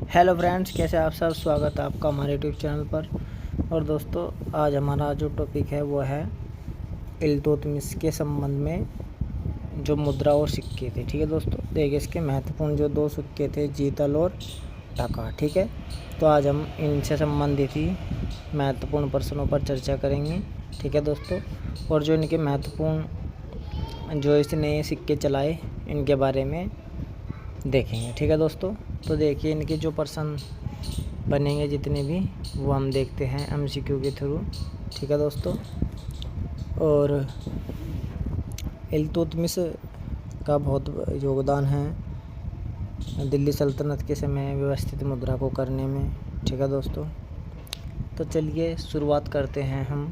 Hello friends, कैसे आप सब। स्वागत है आपका हमारे यूट्यूब चैनल पर। और दोस्तों, आज हमारा जो टॉपिक है वो है इल्तुतमिश के संबंध में जो मुद्रा और सिक्के थे। ठीक है दोस्तों, देखिए इसके महत्वपूर्ण जो दो सिक्के थे, जीतल और टका। ठीक है, तो आज हम इनसे संबंधित ही महत्वपूर्ण प्रश्नों पर चर्चा करेंगे। ठीक है दोस्तों, और जो इनके महत्वपूर्ण जो इसने सिक्के चलाए इनके बारे में देखेंगे। ठीक है दोस्तों, तो देखिए इनके जो प्रश्न बनेंगे जितने भी, वो हम देखते हैं एमसीक्यू के थ्रू। ठीक है दोस्तों, और इल्तुतमिश का बहुत योगदान है दिल्ली सल्तनत के समय व्यवस्थित मुद्रा को करने में। ठीक है दोस्तों, तो चलिए शुरुआत करते हैं हम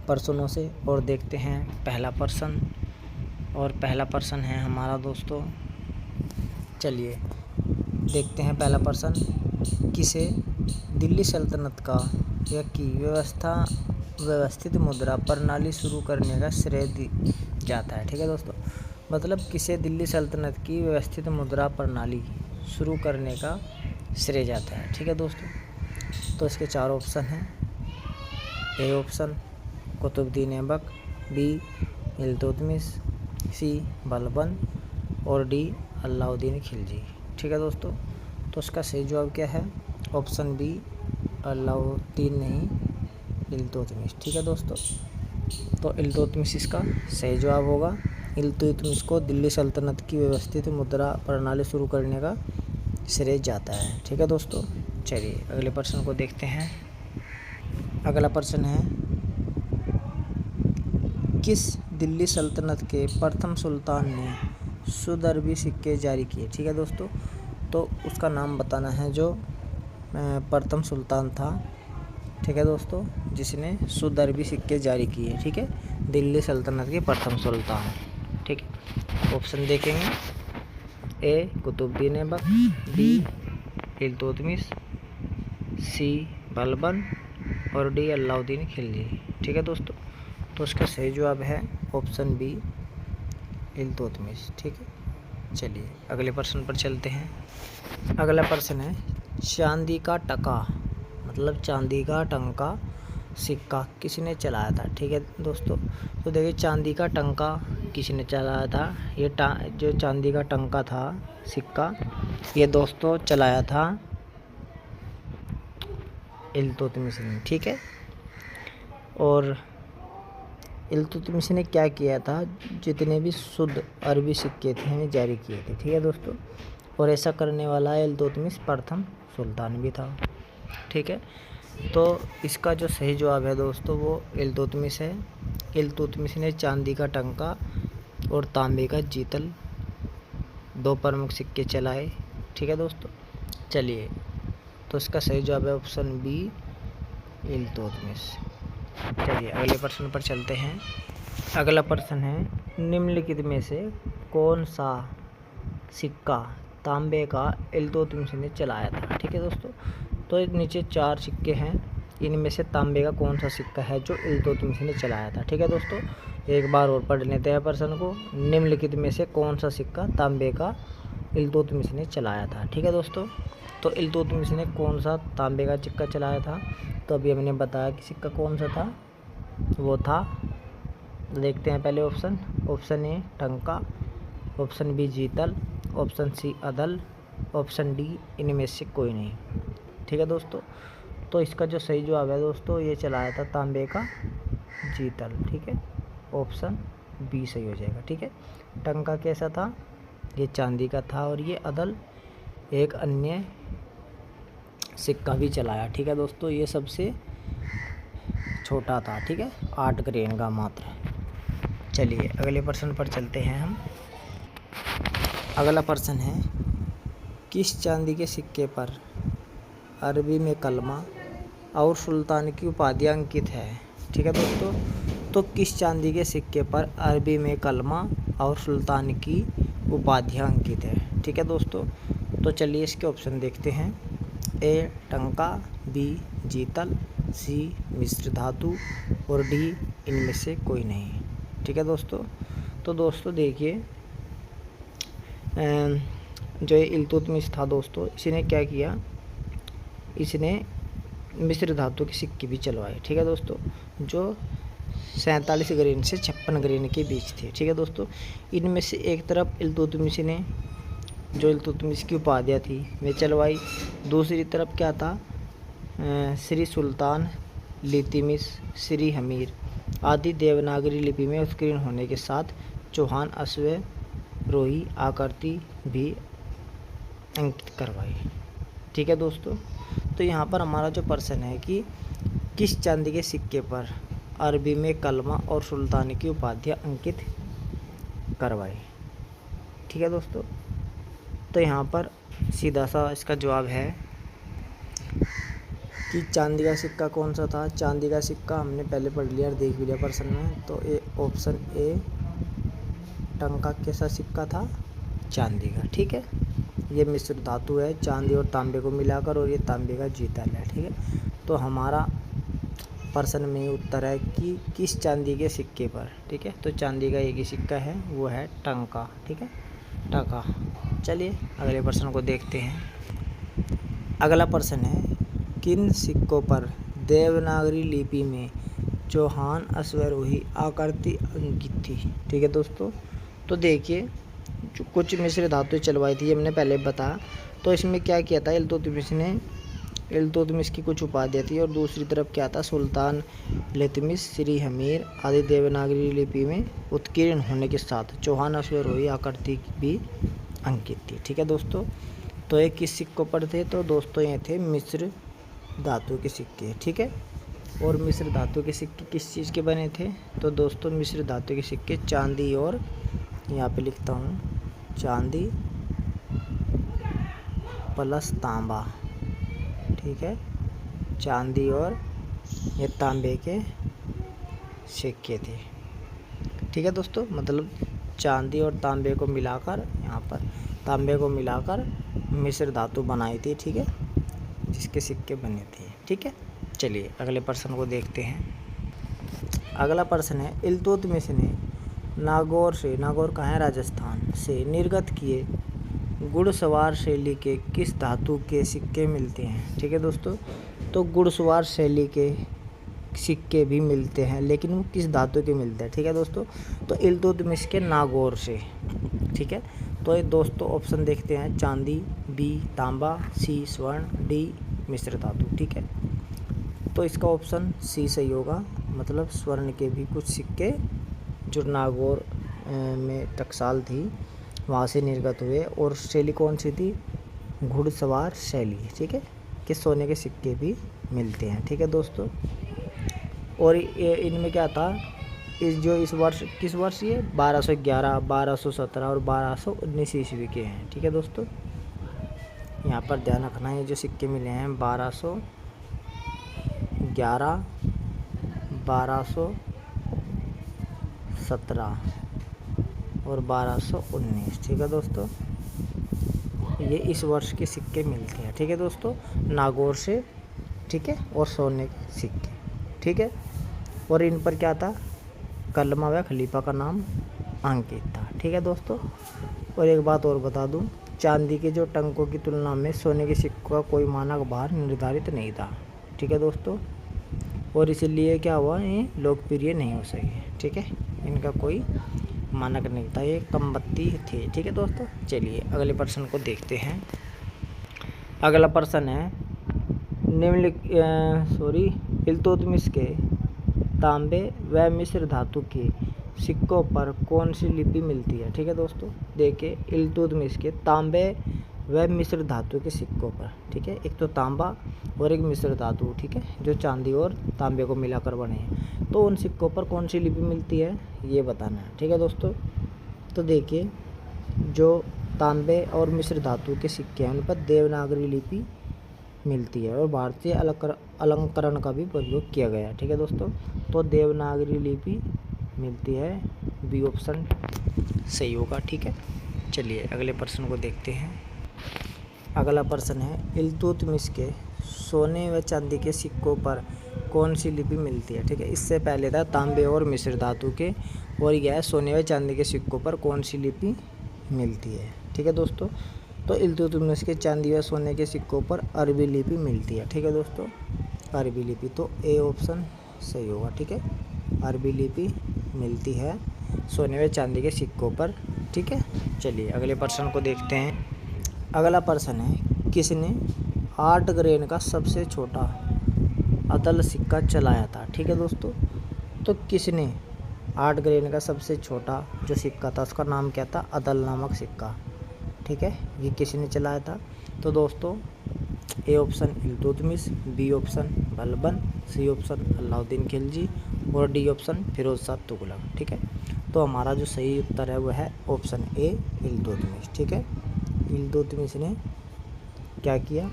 प्रश्नों से और देखते हैं पहला प्रश्न। और पहला प्रश्न है हमारा दोस्तों, चलिए देखते हैं पहला प्रश्न। किसे दिल्ली सल्तनत का या की व्यवस्थित मुद्रा प्रणाली शुरू करने का श्रेय जाता है। ठीक है दोस्तों, मतलब किसे दिल्ली सल्तनत की व्यवस्थित मुद्रा प्रणाली शुरू करने का श्रेय जाता है। ठीक है दोस्तों, तो इसके चार ऑप्शन हैं। A option Qutbuddin Aibak, B Iltutmish, C Balban और डी अलाउद्दीन खिलजी। ठीक है दोस्तों, तो इसका सही जवाब क्या है? ऑप्शन बी अलाउद्दीन नहीं, इल्तुतमिश। ठीक है दोस्तों, तो इल्तुतमिश इसका सही जवाब होगा। इल्तुतमिश को दिल्ली सल्तनत की व्यवस्थित मुद्रा प्रणाली शुरू करने का श्रेय जाता है। ठीक है दोस्तों, चलिए अगले प्रश्न को देखते हैं। अगला प्रश्न है, किस दिल्ली सल्तनत के प्रथम सुल्तान ने शुद्ध अरबी सिक्के जारी किए? ठीक है दोस्तों, तो उसका नाम बताना है जो प्रथम सुल्तान था। ठीक है दोस्तों, जिसने शुद्ध अरबी सिक्के जारी किए। ठीक है, दिल्ली सल्तनत के प्रथम सुल्तान। ठीक है, ऑप्शन देखेंगे। ए कुतुबुद्दीन ऐबक, बी इल्तुतमिश, सी बलबन और डी अलाउद्दीन खिलजी। ठीक है दोस्तों, तो उसका सही जवाब है ऑप्शन बी इल्तुतमिश। ठीक है, चलिए अगले प्रश्न पर चलते हैं। अगला प्रश्न है, चांदी का टका मतलब चांदी का टंका सिक्का किसने चलाया था? ठीक है दोस्तों, तो देखिए चांदी का टंका किसने चलाया था? ये जो चांदी का टंका था सिक्का, ये दोस्तों चलाया था इल्तुतमिश ने। ठीक है, और इल्तुतमिश ने क्या किया था? जितने भी शुद्ध अरबी सिक्के थे हमें जारी किए थे। ठीक है दोस्तों, और ऐसा करने वाला इल्तुतमिश प्रथम सुल्तान भी था। ठीक है, तो इसका जो सही जवाब है दोस्तों वो इल्तुतमिश है। इल्तुतमिश ने चांदी का टंका और तांबे का जीतल दो प्रमुख सिक्के चलाए। ठीक है दोस्तों, चलिए तो इसका सही जवाब है ऑप्शन बी इल्तुतमिश। चलिए अगले प्रश्न पर चलते हैं। अगला प्रश्न है, निम्नलिखित में से कौन सा सिक्का तांबे का इल्तुतमिश ने चलाया था? ठीक है दोस्तों, तो नीचे चार सिक्के हैं, इनमें से तांबे का कौन सा सिक्का है जो इल्तुतमिश ने चलाया था? ठीक है दोस्तों, एक बार और पढ़ लेते हैं प्रश्न को। निम्नलिखित में से कौन सा सिक्का तांबे का इल्तुतमिश ने चलाया था? ठीक है दोस्तों, तो इल्तुतमिश ने कौन सा तांबे का सिक्का चलाया था? तो अभी हमने बताया कि सिक्का कौन सा था, वो था, देखते हैं पहले ऑप्शन। ऑप्शन ए टंका, ऑप्शन बी जीतल, ऑप्शन सी अदल, ऑप्शन डी इनमें से कोई नहीं। ठीक है दोस्तों, तो इसका जो सही जवाब है दोस्तों, ये चलाया था तांबे का जीतल। ठीक है, ऑप्शन बी सही हो जाएगा। ठीक है, टंका कैसा था? ये चांदी का था, और ये अदल एक अन्य सिक्का भी चलाया। ठीक है दोस्तों, ये सबसे छोटा था। ठीक है, 8 ग्रेन का मात्र। चलिए अगले प्रश्न पर चलते हैं हम। अगला प्रश्न है, किस चांदी के सिक्के पर अरबी में कलमा और सुल्तान की उपाधियाँ अंकित है? ठीक है दोस्तों, तो किस चांदी के सिक्के पर अरबी में कलमा और सुल्तान की उपाधियाँ अंकित है? ठीक है दोस्तों, तो चलिए इसके ऑप्शन देखते हैं। ए टंका, बी जीतल, सी मिश्र धातु और डी इनमें से कोई नहीं। ठीक है दोस्तों, तो दोस्तों देखिए जो ये इल्तुतमिश था दोस्तों, इसने क्या किया, इसने मिस्र धातु के सिक्के भी चलवाए। ठीक है दोस्तों, जो 47 ग्रेन से 56 ग्रेन के बीच थे। ठीक है दोस्तों, इनमें से एक तरफ इल्तुतमिश ने जो इल्तुतमिश की उपाधियाँ थी वे चलवाई, दूसरी तरफ क्या था, श्री सुल्तान लितिमिस, श्री हमीर आदि देवनागरी लिपि में उत्कीर्ण होने के साथ चौहान अश्वरोही आकृति भी अंकित करवाई। ठीक है दोस्तों, तो यहाँ पर हमारा जो प्रश्न है कि किस चांदी के सिक्के पर अरबी में कलमा और सुल्तानी की उपाधियाँ अंकित करवाई। ठीक है दोस्तों, तो यहाँ पर सीधा सा इसका जवाब है कि चांदी का सिक्का कौन सा था। चांदी का सिक्का हमने पहले पढ़ लिया और देख भी लिया प्रश्न में, तो ए ऑप्शन ए टंका कैसा सिक्का था, चांदी का। ठीक है, ये मिश्र धातु है चांदी और तांबे को मिलाकर, और ये तांबे का जीतल है। ठीक है, तो हमारा प्रश्न में उत्तर है कि किस चांदी के सिक्के पर। ठीक है, तो चांदी का एक ही सिक्का है, वो है टंका। ठीक है, टंका। चलिए अगले प्रश्न को देखते हैं। अगला प्रश्न है, किन सिक्कों पर देवनागरी लिपि में चौहान अश्वरोही आकृति अंकित थी। ठीक है दोस्तों, तो देखिए जो कुछ मिश्र धातु चलवाई थी हमने पहले बताया, तो इसमें क्या किया था, इल्तुतमिश की कुछ उपाधियाँ थी, और दूसरी तरफ क्या था, सुल्तान लितिमिस, श्री हमीर आदि देवनागरी लिपि में उत्कीर्ण होने के साथ चौहान अश्वरोही आकृति भी अंकित थी। ठीक है दोस्तों, तो ये किस सिक्कों पर थे, तो दोस्तों ये थे मिश्र धातु के सिक्के। ठीक है, और मिश्र धातु के सिक्के किस चीज़ के बने थे, तो दोस्तों मिश्र धातु के सिक्के चांदी और, यहाँ पे लिखता हूँ, चांदी प्लस तांबा। ठीक है, चांदी और ये तांबे के सिक्के थे। ठीक है दोस्तों, मतलब चांदी और तांबे को मिलाकर, यहाँ पर तांबे को मिलाकर मिश्र धातु बनाई थी। ठीक है, जिसके सिक्के बने थे। ठीक है, चलिए अगले प्रश्न को देखते हैं। अगला प्रश्न है, इल्तुतमिश ने नागौर से, नागौर कहाँ है, राजस्थान से निर्गत किए घुड़सवार शैली के किस धातु के सिक्के मिलते हैं। ठीक है दोस्तों, तो घुड़सवार शैली के सिक्के भी मिलते हैं, लेकिन वो किस धातु के मिलते हैं। ठीक है दोस्तों, तो इल्तुतमिश के नागौर से। ठीक है, तो ये दोस्तों ऑप्शन देखते हैं, चांदी, बी तांबा, सी स्वर्ण, डी मिश्र धातु। ठीक है, तो इसका ऑप्शन सी सही होगा, मतलब स्वर्ण के भी कुछ सिक्के जो नागौर में टकसाल थी वहाँ से निर्गत हुए, और शैली कौन सी थी, घुड़सवार शैली। ठीक है, कि सोने के सिक्के भी मिलते हैं। ठीक है दोस्तों, और इनमें क्या था, इस वर्ष किस वर्ष, ये 1211, 1217 और 1219 ईस्वी के हैं। ठीक है दोस्तों, यहाँ पर ध्यान रखना है, जो सिक्के मिले हैं 1211, 1217 और 1219। ठीक है दोस्तों, ये इस वर्ष के सिक्के मिलते हैं। ठीक है दोस्तों, नागौर से। ठीक है, और सोने के सिक्के। ठीक है, और इन पर क्या था, कलमा व खलीफा का नाम अंकित था। ठीक है दोस्तों, और एक बात और बता दूं, चांदी के जो टंकों की तुलना में सोने के सिक्कों का कोई मानक भार निर्धारित नहीं था। ठीक है दोस्तों, और इसीलिए क्या हुआ, ये लोकप्रिय नहीं हो सके। ठीक है, इनका कोई मानक नहीं था, ये कमबत्ती थे। ठीक है दोस्तों, चलिए अगले प्रश्न को देखते हैं। अगला प्रश्न है, इल्तुतमिश के तांबे व मिश्र धातु के सिक्कों पर कौन सी लिपि मिलती है। ठीक है दोस्तों, देखिए इल्तुतमिश के तांबे व मिश्र धातु के सिक्कों पर, ठीक है, एक तो तांबा और एक मिश्र धातु, ठीक है, जो चांदी और तांबे को मिलाकर बने हैं, तो उन सिक्कों पर कौन सी लिपि मिलती है ये बताना है। ठीक है दोस्तों, तो देखिए जो तांबे और मिश्र धातु के सिक्के हैं उन पर देवनागरी लिपि मिलती है और भारतीय अलंकरण का भी प्रयोग किया गया है। ठीक है दोस्तों, तो देवनागरी लिपि मिलती है, बी ऑप्शन सही होगा। ठीक है, चलिए अगले प्रश्न को देखते हैं। अगला प्रश्न है, इल्तुतमिश के सोने व चांदी के सिक्कों पर कौन सी लिपि मिलती है। ठीक है, इससे पहले था तांबे और मिश्र धातु के, और यह है सोने व चांदी के सिक्कों पर कौन सी लिपि मिलती है। ठीक है दोस्तों, तो इल्तुतमिश के चांदी व सोने के सिक्कों पर अरबी लिपि मिलती है। ठीक है दोस्तों, अरबी लिपि, तो ए ऑप्शन सही होगा। ठीक है, अरबी लिपि मिलती है सोने व चांदी के सिक्कों पर। ठीक है, चलिए अगले प्रश्न को देखते हैं। अगला प्रश्न है, किसने 8 ग्रेन का सबसे छोटा अदल सिक्का चलाया था। ठीक है दोस्तों, तो किसने 8 ग्रेन का सबसे छोटा जो सिक्का था उसका नाम क्या था, अदल नामक सिक्का। ठीक है, ये किसने चलाया था, तो दोस्तों A option Iltutmish, B option Balban, C option Alauddin Khilji और डी ऑप्शन फिरोज शाह तुगलक। ठीक है, तो हमारा जो सही उत्तर है वह है ऑप्शन ए इल्तुतमिश। ठीक है, इल्तुतमिश ने क्या किया,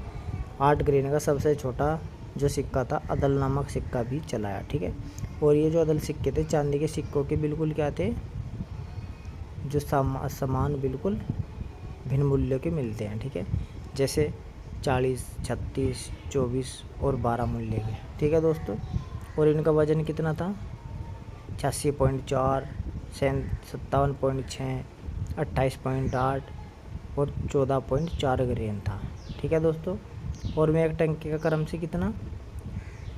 8 ग्रेन का सबसे छोटा जो सिक्का था अदल नामक सिक्का भी चलाया। ठीक है, और ये जो अदल सिक्के थे चांदी के सिक्कों के बिल्कुल क्या थे, जो समान बिल्कुल भिन्न मूल्य के मिलते हैं। ठीक है, जैसे 40, 36, 24 और 12 मूल्य के। ठीक है दोस्तों, और इनका वजन कितना था, 86.4, 57.6, 28.8 और 14.4 ग्रेन था। ठीक है दोस्तों, और मैं एक टंकी का क्रम से कितना,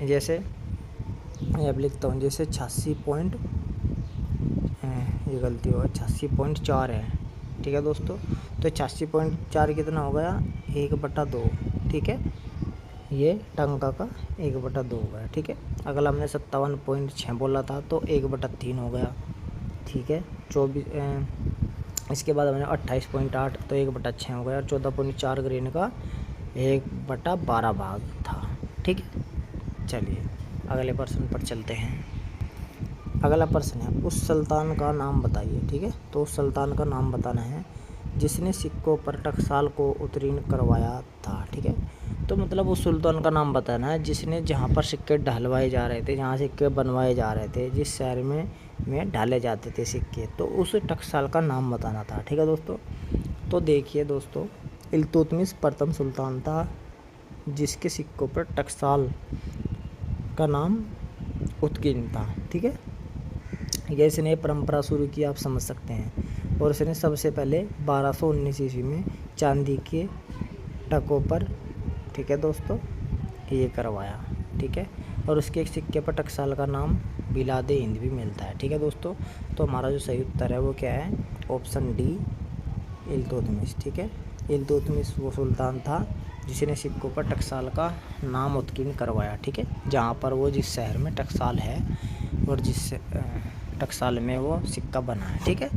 जैसे अब लिखता हूँ, जैसे 86.4 है। ठीक है दोस्तों, तो 86.4 कितना हो गया, 1/2। ठीक है, ये टंका का 1/2 हो गया। ठीक है, अगला हमने 57.6 बोला था तो 1/3 हो गया। ठीक है, 24 इसके बाद हमने 28.8 तो 1/6 हो गया, और 14.4 ग्रेन का 1/12 भाग था। ठीक है, चलिए अगले प्रश्न पर चलते हैं। अगला प्रश्न है, उस सुल्तान का नाम बताइए। ठीक है, तो उस सुल्तान का नाम बताना है जिसने सिक्कों पर टकसाल को उत्तीर्ण करवाया था। ठीक है, तो मतलब उस सुल्तान का नाम बताना है जिसने, जहाँ पर सिक्के ढलवाए जा रहे थे, जहाँ सिक्के बनवाए जा रहे थे, जिस शहर में ढाले जाते थे सिक्के, तो उस टकसाल का नाम बताना था। ठीक है दोस्तों, तो देखिए दोस्तों, इल्तुतमिश प्रथम सुल्तान था जिसके सिक्कों पर टकसाल का नाम उत्कीर्ण था। ठीक है, ये इसने परंपरा शुरू की, आप समझ सकते हैं, और इसने सबसे पहले 1219 ईस्वी में चांदी के टकों पर, ठीक है दोस्तों, ये करवाया। ठीक है, और उसके एक सिक्के पर टकसाल का नाम बिलादे हिंद भी मिलता है। ठीक है दोस्तों, तो हमारा जो सही उत्तर है वो क्या है, ऑप्शन डी इल्तुतमिश। ठीक है, इल्तुतमिश वो सुल्तान था जिसने सिक्कों पर टकसाल का नाम उत्कीर्ण करवाया। ठीक है, जहाँ पर वो, जिस शहर में टकसाल है और जिस टकसाल में वो सिक्का बना है। ठीक है,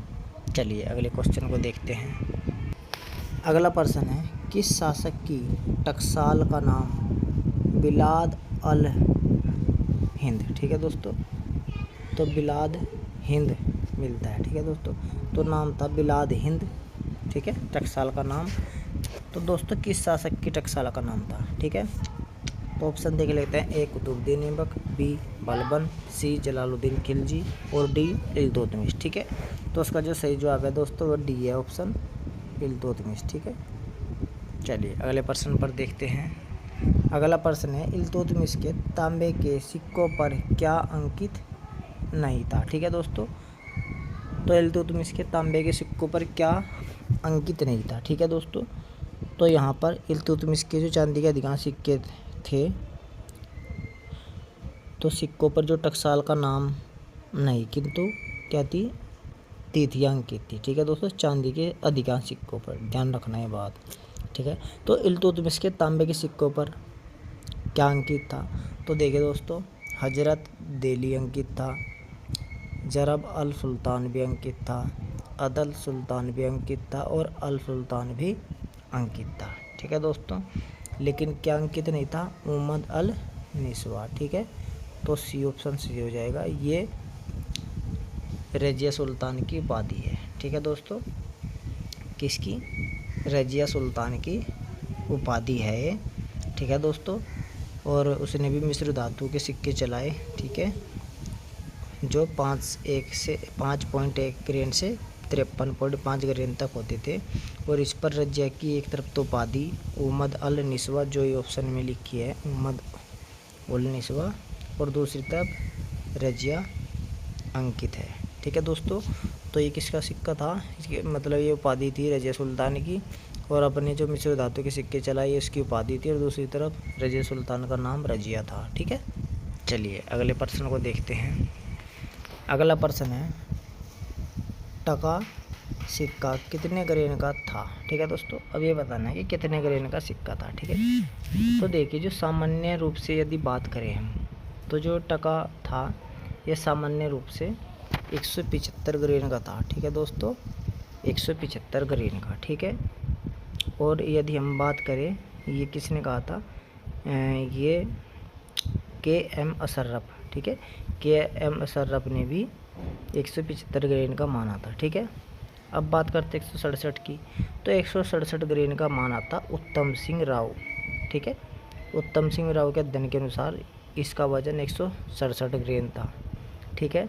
चलिए अगले क्वेश्चन को देखते हैं। अगला प्रश्न है, किस शासक की टकसाल का नाम बिलाद अल हिंद। ठीक है दोस्तों, तो बिलाद हिंद मिलता है। ठीक है दोस्तों, तो नाम था बिलाद हिंद। ठीक है, टकसाल का नाम। तो दोस्तों किस शासक की टकसाल का नाम था। ठीक है, तो ऑप्शन देख लेते हैं, ए कुतुबुद्दीन ऐबक, बी बलबन, सी जलालुद्दीन खिलजी और डी इल्तुतमिश। ठीक है, तो उसका जो सही जवाब है दोस्तों वो डी है, ऑप्शन इल्तुतमिश। ठीक है, चलिए अगले प्रश्न पर देखते हैं। अगला प्रश्न है, इल्तुतमिश के तांबे के सिक्कों पर क्या अंकित नहीं था। ठीक है दोस्तों, तो इल्तुतमिश के तांबे के सिक्कों पर क्या अंकित नहीं था। ठीक है दोस्तों, तो यहाँ पर इल्तुतमिश के जो चांदी के अधिकांश सिक्के थे, तो सिक्कों पर जो टकसाल का नाम नहीं, किंतु क्या थी, तिथियाँ अंकित थी। ठीक है दोस्तों, चांदी के अधिकांश सिक्कों पर, ध्यान रखना है बात। ठीक है, तो इल्तुतमिश के तांबे के सिक्कों पर क्या अंकित था, तो देखिए दोस्तों, हजरत दिल्ली अंकित था, जरब अल सुल्तान भी अंकित था, अदल सुल्तान भी अंकित था और अल सुल्तान भी अंकित था। ठीक है दोस्तों, लेकिन क्या अंकित नहीं था, मुहम्मद अल निस्वा। ठीक है, तो सी ऑप्शन सही हो जाएगा, ये रजिया सुल्तान की उपाधि है। ठीक है दोस्तों, किसकी, रजिया सुल्तान की उपाधि है ये। ठीक है दोस्तों, और उसने भी मिस्र धातु के सिक्के चलाए। ठीक है, जो 5.1 ग्रेन से 53.5 ग्रेन तक होते थे, और इस पर रजिया की एक तरफ तो उपाधि मुहम्मद अल निस्वा, जो ये ऑप्शन में लिखी है मुहम्मद अल निस्वा, और दूसरी तरफ रजिया अंकित है। ठीक है दोस्तों, तो ये किसका सिक्का था, इसके मतलब ये उपाधि थी रजिया सुल्तान की, और अपने जो मिस्र धातु के सिक्के चलाए इसकी उपाधि थी, और दूसरी तरफ रजिया सुल्तान का नाम रजिया था। ठीक है, चलिए अगले प्रश्न को देखते हैं। अगला प्रश्न है, टका सिक्का कितने ग्रेन का था। ठीक है दोस्तों, अब ये बताना है कि कितने ग्रेन का सिक्का था। ठीक है, तो देखिए जो सामान्य रूप से यदि बात करें हम, तो जो टका था ये सामान्य रूप से 175 ग्रेन का था। ठीक है दोस्तों, 175 ग्रेन का। ठीक है, और यदि हम बात करें ये किसने कहा था, ये KM अशर्रफ। ठीक है, KM अशर्रफ ने भी 175 ग्रेन का माना था। ठीक है, अब बात करते 167 की, तो 167 ग्रेन का माना था उत्तम सिंह राव। ठीक है, उत्तम सिंह राव के अध्ययन के अनुसार इसका वजन 167 ग्रेन था। ठीक है,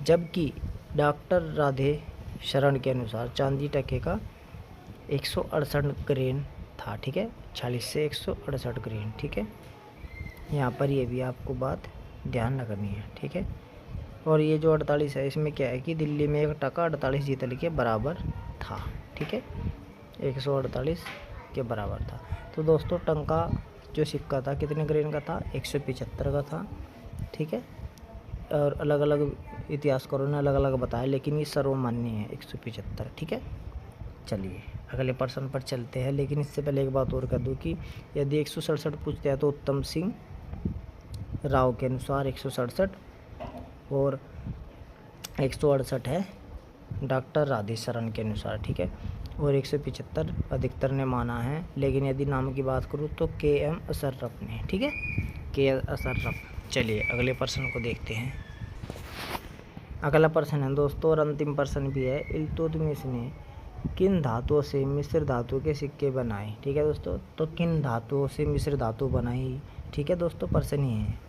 जबकि डॉक्टर राधे शरण के अनुसार चांदी टके का 168 ग्रेन था। ठीक है, 40 से 168 ग्रेन। ठीक है, यहाँ पर ये भी आपको बात ध्यान रखनी है। ठीक है, और ये जो 48 है इसमें क्या है कि दिल्ली में 1 टका 48 जीतल के बराबर था। ठीक है, 148 के बराबर था। तो दोस्तों टंका जो सिक्का था कितने ग्रेन का था, 175 का था। ठीक है, और अलग अलग इतिहासकारों ने अलग अलग बताया, लेकिन ये सर्वमान्य है 175। ठीक है, चलिए अगले प्रश्न पर चलते हैं, लेकिन इससे पहले एक बात और कर दूँ कि यदि 167 पूछते हैं तो उत्तम सिंह राव के अनुसार 167 और 168 है डॉक्टर राधे शरण के अनुसार। ठीक है, और 175 अधिकतर ने माना है, लेकिन यदि नाम की बात करूँ तो KM अशर्रफ ने। ठीक है, KM अशर्रफ। चलिए अगले प्रश्न को देखते हैं। अगला प्रश्न है दोस्तों, और अंतिम प्रश्न भी है, इल्तुतमिश ने किन धातुओं से मिश्र धातु के सिक्के बनाए। ठीक है दोस्तों, तो किन धातुओं से मिश्र धातु बनाई। ठीक है दोस्तों, प्रश्न ही है।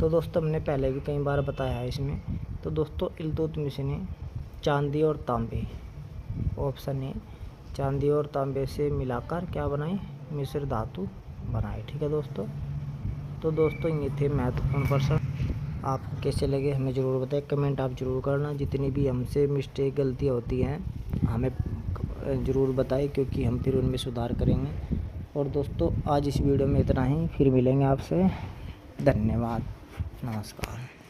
तो दोस्तों हमने पहले भी कई बार बताया है इसमें। तो दोस्तों इल्तुतमिश ने चांदी और तांबे, ऑप्शन ए, चांदी और तांबे से मिलाकर क्या बनाई, मिश्र धातु बनाई। ठीक है दोस्तों, तो दोस्तों ये थे महत्वपूर्ण प्रश्न। आपको कैसे लगे हमें ज़रूर बताएं, कमेंट आप ज़रूर करना। जितनी भी हमसे मिस्टेक गलतियाँ होती हैं हमें ज़रूर बताएं, क्योंकि हम फिर उनमें सुधार करेंगे। और दोस्तों आज इस वीडियो में इतना ही, फिर मिलेंगे आपसे। धन्यवाद, नमस्कार।